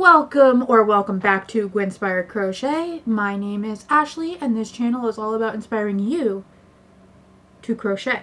Welcome back to Gwinspired Crochet. My name is Ashley and this channel is all about inspiring you to crochet.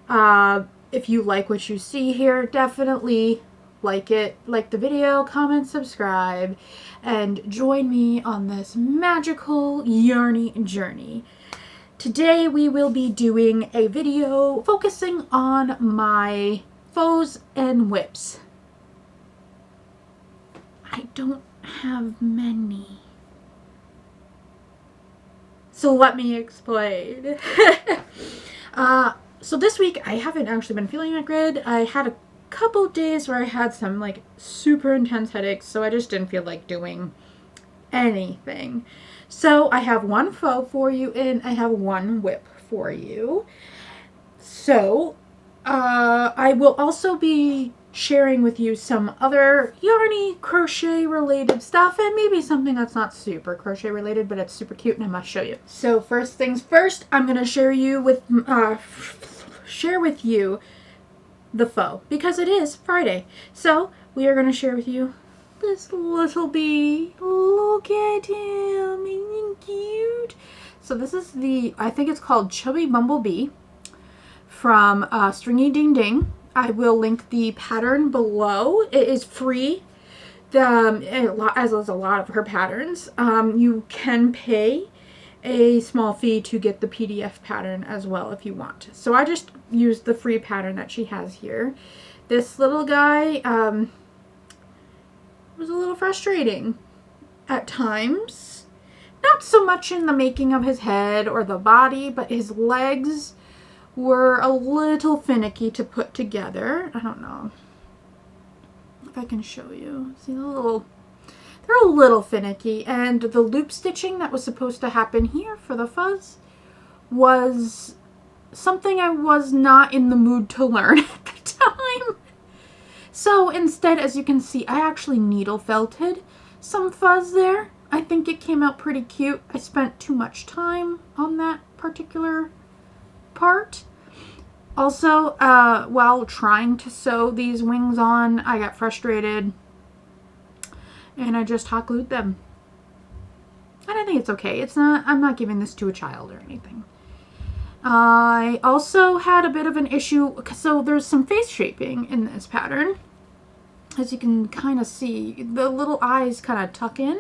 If you like what you see here, definitely like the video, comment, subscribe, and join me on this magical yarny journey. Today we will be doing a video focusing on my FOs and WIPs. I don't have many. So let me explain. So this week I haven't actually been feeling that good. I had a couple days where I had some like super intense headaches, so I just didn't feel like doing anything. So I have one FO for you and I have one WIP for you. So I will also be sharing with you some other yarny crochet related stuff and maybe something that's not super crochet related, but it's super cute and I must show you. So first things first, I'm going to share with you the FO because it is Friday. So we are going to share with you this little bee. Look at him, isn't he cute? So this is I think it's called Chubby Bumblebee from Stringy Ding Ding. I will link the pattern below. It is free, as is a lot of her patterns. You can pay a small fee to get the PDF pattern as well if you want. So I just used the free pattern that she has here. This little guy was a little frustrating at times. Not so much in the making of his head or the body, but his legs were a little finicky to put together. I don't know if I can show you. See they're a little finicky, and the loop stitching that was supposed to happen here for the fuzz was something I was not in the mood to learn at the time. So instead, as you can see, I actually needle felted some fuzz there. I think it came out pretty cute. I spent too much time on that particular part. Also, while trying to sew these wings on, I got frustrated and I just hot glued them. And I think it's okay. I'm not giving this to a child or anything. I also had a bit of an issue, so there's some face shaping in this pattern. As you can kind of see, the little eyes kind of tuck in.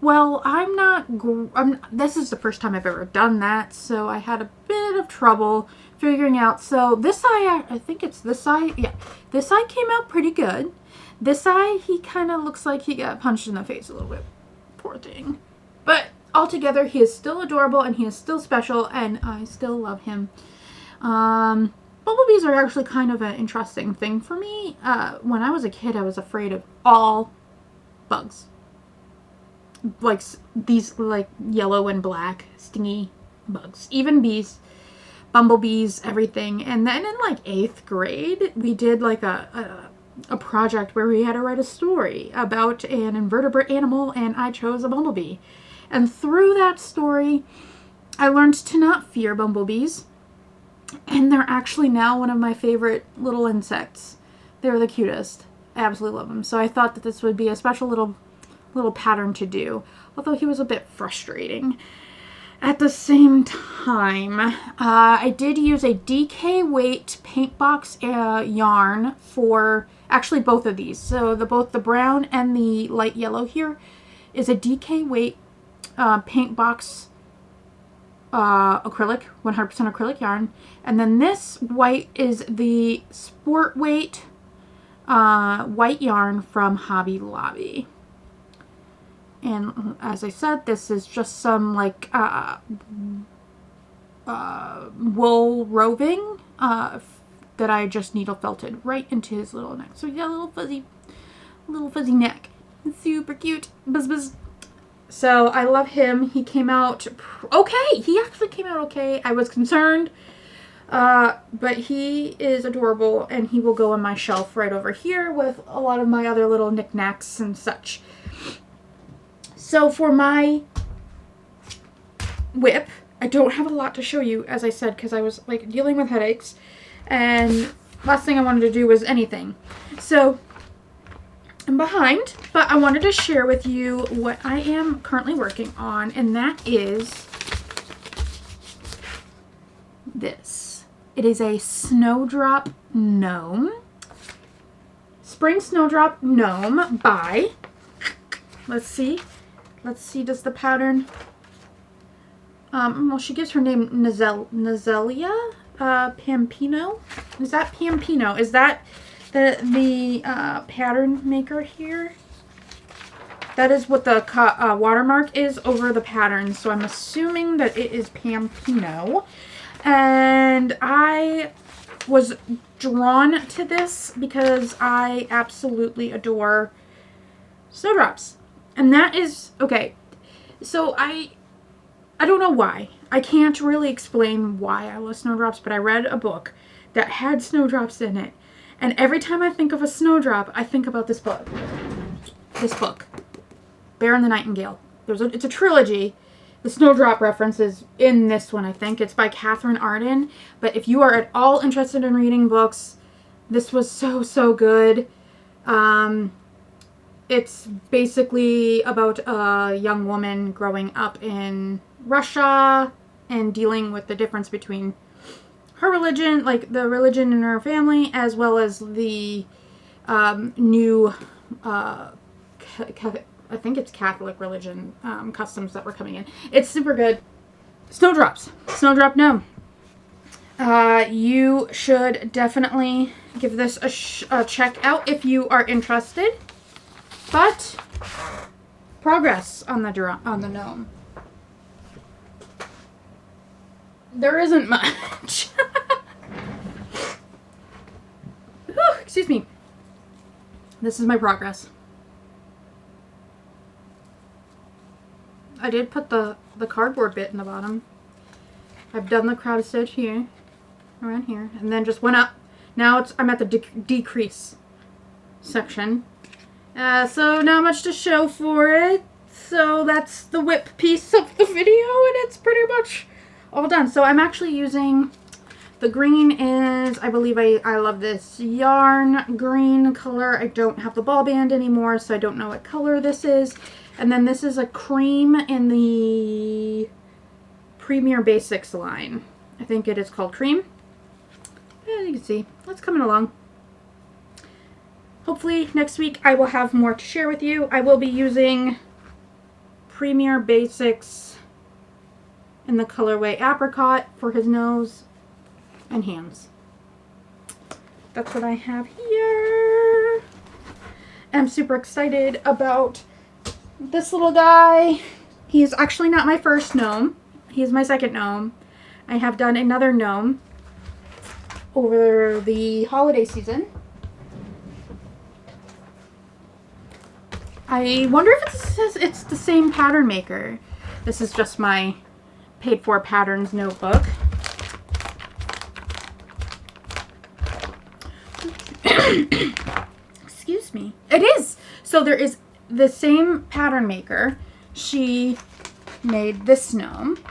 Well, this is the first time I've ever done that, so I had a bit of trouble figuring out. So this eye, I think it's this eye, yeah, this eye came out pretty good. This eye, he kind of looks like he got punched in the face a little bit. Poor thing. But altogether, he is still adorable and he is still special and I still love him. Bumblebees are actually kind of an interesting thing for me. When I was a kid, I was afraid of all bugs. Like these like yellow and black stingy bugs, even bees, bumblebees, everything. And then in like 8th grade we did like a project where we had to write a story about an invertebrate animal and I chose a bumblebee, and through that story I learned to not fear bumblebees, and they're actually now one of my favorite little insects. They're the cutest. I absolutely love them. So I thought that this would be a special little pattern to do, although he was a bit frustrating. At the same time, I did use a DK weight paint box yarn for actually both of these. So both the brown and the light yellow here is a DK weight paint box acrylic, 100% acrylic yarn, and then this white is the sport weight white yarn from Hobby Lobby. And as I said, this is just some like wool roving that I just needle felted right into his little neck. So he got a little fuzzy neck. It's super cute. Buzz buzz. So I love him. He came out okay. He actually came out okay. I was concerned, but he is adorable and he will go on my shelf right over here with a lot of my other little knickknacks and such. So for my WIP, I don't have a lot to show you, as I said, because I was like dealing with headaches and last thing I wanted to do was anything. So I'm behind, but I wanted to share with you what I am currently working on, and that is this. It is a Snowdrop Gnome. Spring Snowdrop Gnome by, let's see, does the pattern, well, she gives her name Nazeli, Pampino. Is that Pampino? Is that the pattern maker here? That is what the watermark is over the pattern, so I'm assuming that it is Pampino. And I was drawn to this because I absolutely adore snowdrops. And that is, okay, so I don't know why. I can't really explain why I love snowdrops, but I read a book that had snowdrops in it. And every time I think of a snowdrop, I think about this book. This book. Bear and the Nightingale. It's a trilogy. The snowdrop reference is in this one, I think. It's by Catherine Arden. But if you are at all interested in reading books, this was so, so good. It's basically about a young woman growing up in Russia and dealing with the difference between her religion, like the religion in her family, as well as the new, I think it's Catholic religion customs that were coming in. It's super good. Snowdrops. Snowdrop Gnome. You should definitely give this a check out if you are interested. But progress on the gnome. There isn't much. Whew, excuse me. This is my progress. I did put the cardboard bit in the bottom. I've done the crowd stitch here, around here, and then just went up. Now I'm at the decrease section. So not much to show for it. So that's the WIP piece of the video, and it's pretty much all done. So I'm actually using, the green is, I believe I love this yarn green color. I don't have the ball band anymore, so I don't know what color this is. And then this is a cream in the Premier Basics line. I think it is called Cream. As you can see, it's coming along. Hopefully next week I will have more to share with you. I will be using Premier Basics in the colorway Apricot for his nose and hands. That's what I have here. I'm super excited about this little guy. He's actually not my first gnome. He's my second gnome. I have done another gnome over the holiday season. I wonder if it says it's the same pattern maker. This is just my paid for patterns notebook. Excuse me. It is. So there is the same pattern maker. She made this gnome.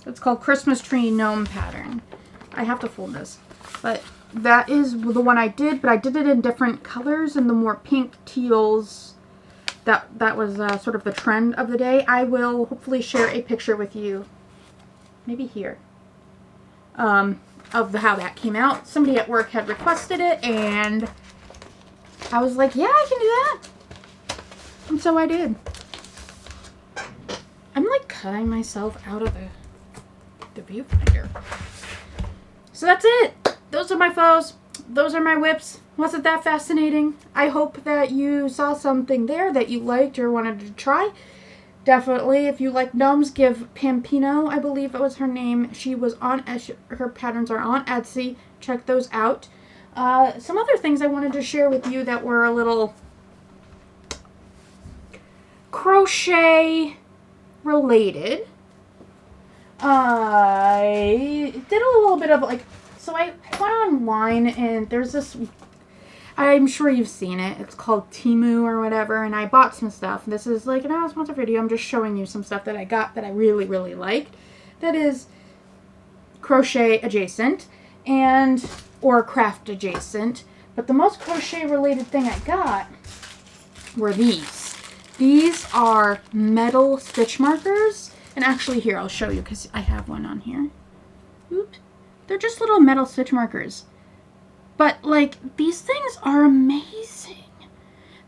It's called Christmas Tree Gnome Pattern. I have to fold this. But that is the one I did, but I did it in different colors and the more pink teals. That was sort of the trend of the day. I will hopefully share a picture with you, maybe here, of how that came out. Somebody at work had requested it, and I was like, yeah, I can do that. And so I did. I'm like cutting myself out of the viewfinder. So that's it. Those are my faux. Those are my WIPs. Wasn't that fascinating? I hope that you saw something there that you liked or wanted to try. Definitely, if you like gnomes, give Pampino, I believe it was her name. She was on, her patterns are on Etsy. Check those out. Some other things I wanted to share with you that were a little crochet related. I did a little bit of like, so I went online and there's this, I'm sure you've seen it. It's called Temu or whatever, and I bought some stuff. This is like an non-sponsored video. I'm just showing you some stuff that I got that I really, really liked. That is crochet adjacent and or craft adjacent, But the most crochet related thing I got were these. These are metal stitch markers. And actually here, I'll show you because I have one on here. Oops. They're just little metal stitch markers. But like, these things are amazing.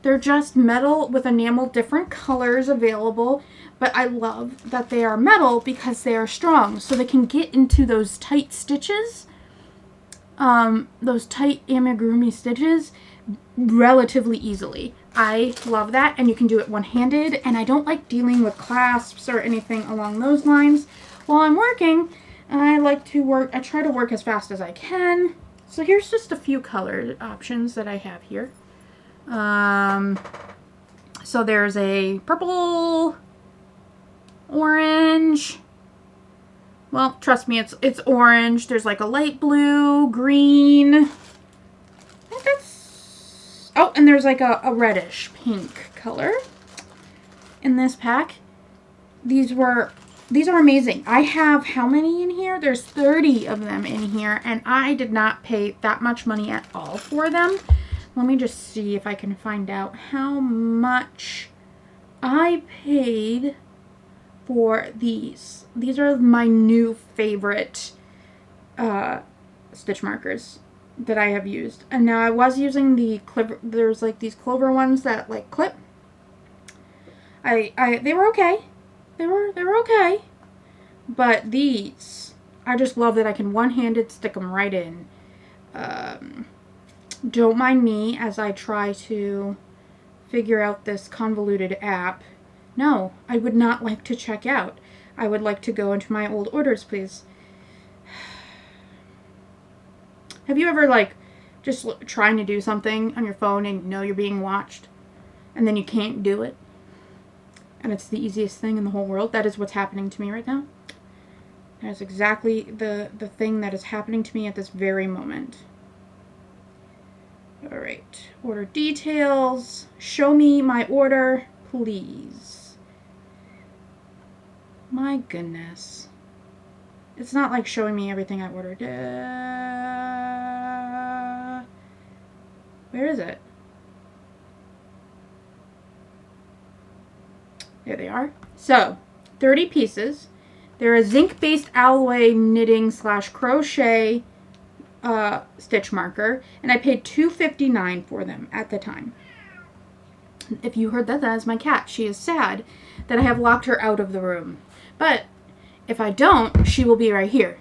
They're just metal with enamel, different colors available. But I love that they are metal because they are strong. So they can get into those tight stitches. Those tight amigurumi stitches relatively easily. I love that, and you can do it one-handed, and I don't like dealing with clasps or anything along those lines. While I'm working, I try to work as fast as I can. So here's just a few color options that I have here. So there's a purple, orange. Well, trust me, it's orange. There's like a light blue, green. I think that's... Oh, and there's like a reddish pink color in this pack. These are amazing. I have how many in here? There's 30 of them in here, and I did not pay that much money at all for them. Let me just see if I can find out how much I paid for these. These are my new favorite stitch markers that I have used. And now I was using the Clover, there's like these Clover ones that like clip. They were okay. They were okay. But these, I just love that I can one-handed stick them right in. Don't mind me as I try to figure out this convoluted app. No, I would not like to check out. I would like to go into my old orders, please. Have you ever, like, just trying to do something on your phone and you know you're being watched, and then you can't do it? And it's the easiest thing in the whole world? That is what's happening to me right now. That is exactly the thing that is happening to me at this very moment. Alright, order details. Show me my order, please. My goodness. It's not like showing me everything I ordered. Where is it? There they are. So, 30 pieces. They're a zinc-based alloy knitting / crochet stitch marker, and I paid $2.59 for them at the time. If you heard that, that is my cat. She is sad that I have locked her out of the room. But if I don't, she will be right here.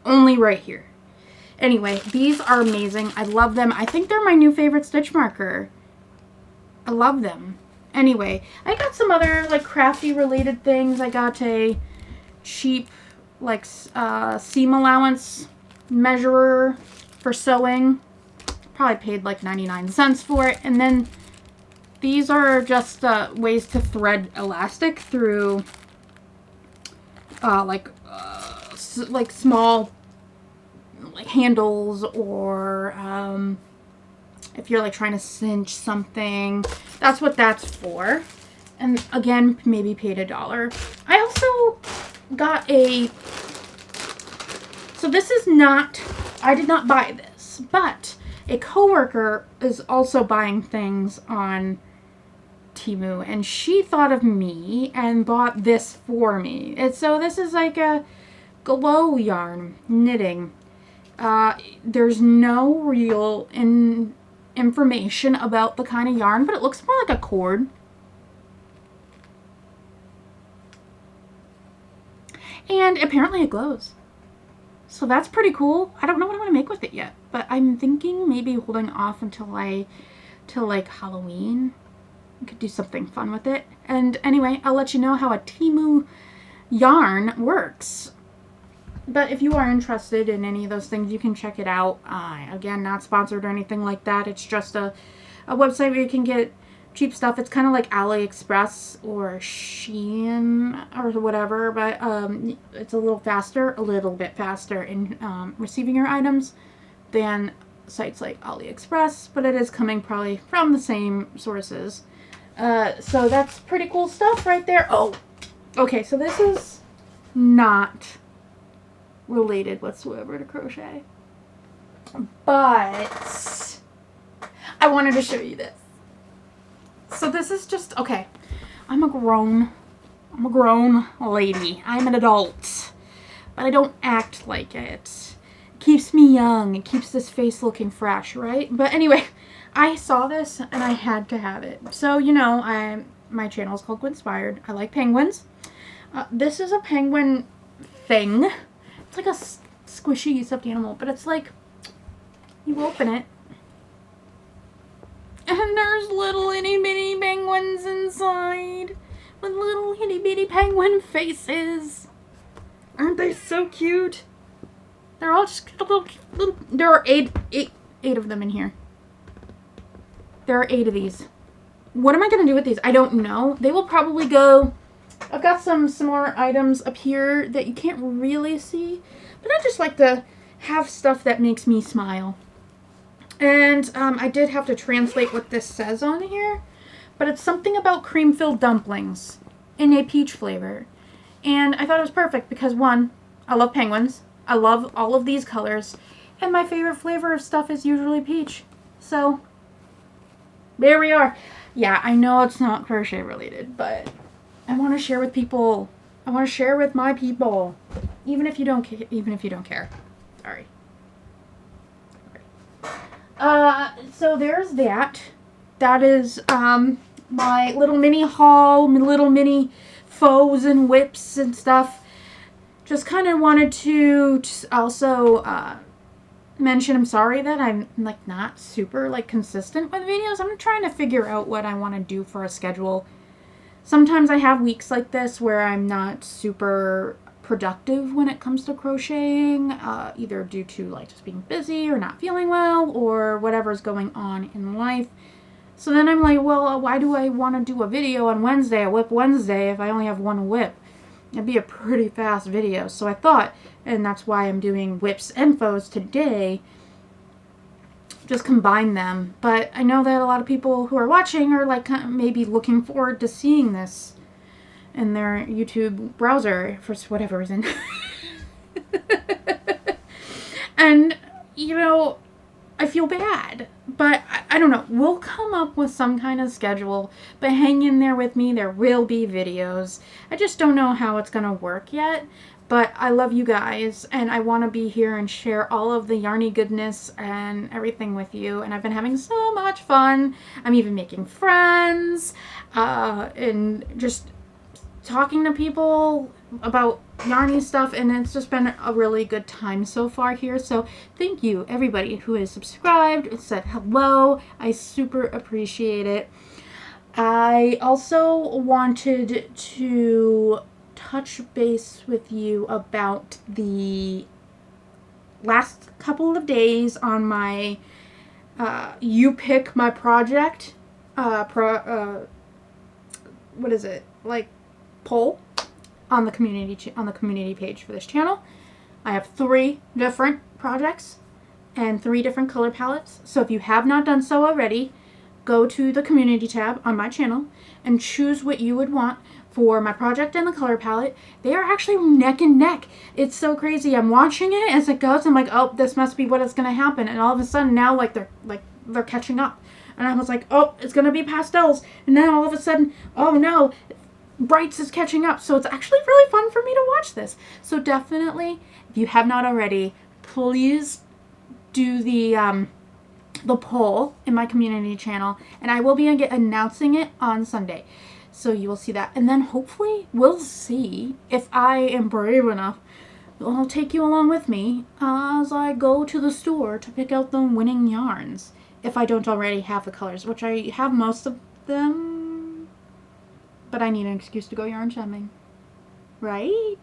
Only right here. Anyway, these are amazing. I love them. I think they're my new favorite stitch marker. I love them. Anyway, I got some other like crafty related things. I got a cheap like seam allowance measurer for sewing. Probably paid like 99 cents for it. And then these are just ways to thread elastic through like small like handles, or if you're like trying to cinch something. That's what that's for. And again, maybe paid $1. I also got so this is not, I did not buy this, but a coworker is also buying things on Temu, and she thought of me and bought this for me. And so this is like a glow yarn knitting. There's no real information about the kind of yarn, but it looks more like a cord. And apparently it glows. So that's pretty cool. I don't know what I'm going to make with it yet, but I'm thinking maybe holding off until like Halloween. I could do something fun with it. And anyway, I'll let you know how a Temu yarn works. But if you are interested in any of those things, you can check it out. Again, not sponsored or anything like that. It's just a website where you can get cheap stuff. It's kind of like AliExpress or Shein or whatever, but it's a little bit faster in receiving your items than sites like AliExpress, but it is coming probably from the same sources. So that's pretty cool stuff right there. Oh, okay, so this is not related whatsoever to crochet. But I wanted to show you this. So this is just, okay, I'm a grown lady. I'm an adult. But I don't act like it. It keeps me young. It keeps this face looking fresh, right? But anyway, I saw this and I had to have it. So, you know, my channel is called Gwinspired. I like penguins. This is a penguin thing. It's like a squishy stuffed animal, but it's like, you open it, and there's little itty bitty penguins inside with little itty bitty penguin faces. Aren't they so cute? They're all just little. There are eight of them in here. There are 8 of these. What am I going to do with these? I don't know. They will probably go. I've got some more items up here that you can't really see, but I just like to have stuff that makes me smile. And I did have to translate what this says on here, but it's something about cream-filled dumplings in a peach flavor. And I thought it was perfect because, 1, I love penguins. I love all of these colors. And my favorite flavor of stuff is usually peach. So, there we are. Yeah, I know it's not crochet related, but I want to share with people. I want to share with my people. Even if you don't care. Sorry. So there's that. That is, my little mini haul, my little mini faux and WIPs and stuff. Just kind of wanted to also, mention I'm sorry that I'm, like, not super, like, consistent with videos. I'm trying to figure out what I want to do for a schedule. Sometimes I have weeks like this where I'm not super productive when it comes to crocheting, either due to like just being busy or not feeling well or whatever's going on in life. So then I'm like, well, why do I want to do a video on Wednesday, a WIP Wednesday, if I only have one WIP? It'd be a pretty fast video. So I thought, and that's why I'm doing WIPs and FOs today, just combine them. But I know that a lot of people who are watching are like maybe looking forward to seeing this in their YouTube browser for whatever reason. And, you know, I feel bad, but I don't know. We'll come up with some kind of schedule, but hang in there with me. There will be videos. I just don't know how it's going to work yet, but I love you guys, and I want to be here and share all of the yarny goodness and everything with you, and I've been having so much fun. I'm even making friends, and just talking to people about yarny stuff, and it's just been a really good time so far here. So thank you everybody who has subscribed, said hello. I super appreciate it. I also wanted to touch base with you about the last couple of days on my you pick my project what is it, like, poll on the community page for this channel. I have 3 different projects and 3 different color palettes. So if you have not done so already, go to the community tab on my channel and choose what you would want for my project and the color palette. They are actually neck and neck. It's so crazy. I'm watching it as it goes. I'm like, oh, this must be what is going to happen. And all of a sudden now, like, they're catching up. And I was like, oh, it's going to be pastels. And then all of a sudden, oh no, Brights is catching up. So it's actually really fun for me to watch this. So definitely, if you have not already, please do the poll in my community channel, and I will be announcing it on Sunday. So you will see that. And then hopefully we'll see if I am brave enough. I'll take you along with me as I go to the store to pick out the winning yarns. If I don't already have the colors, which I have most of them. But I need an excuse to go yarn shopping. Right?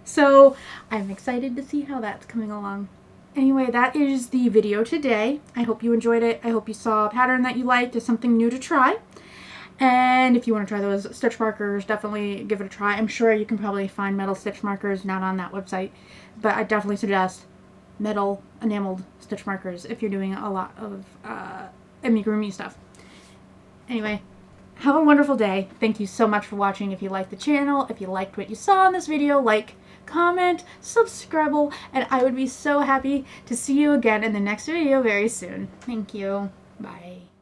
So I'm excited to see how that's coming along. Anyway, that is the video today. I hope you enjoyed it. I hope you saw a pattern that you liked, or something new to try. And if you want to try those stitch markers, definitely give it a try. I'm sure you can probably find metal stitch markers, not on that website, but I definitely suggest metal enameled stitch markers if you're doing a lot of amigurumi stuff. Anyway, have a wonderful day. Thank you so much for watching. If you liked the channel, if you liked what you saw in this video, like, comment, subscribe, and I would be so happy to see you again in the next video very soon. Thank you. Bye.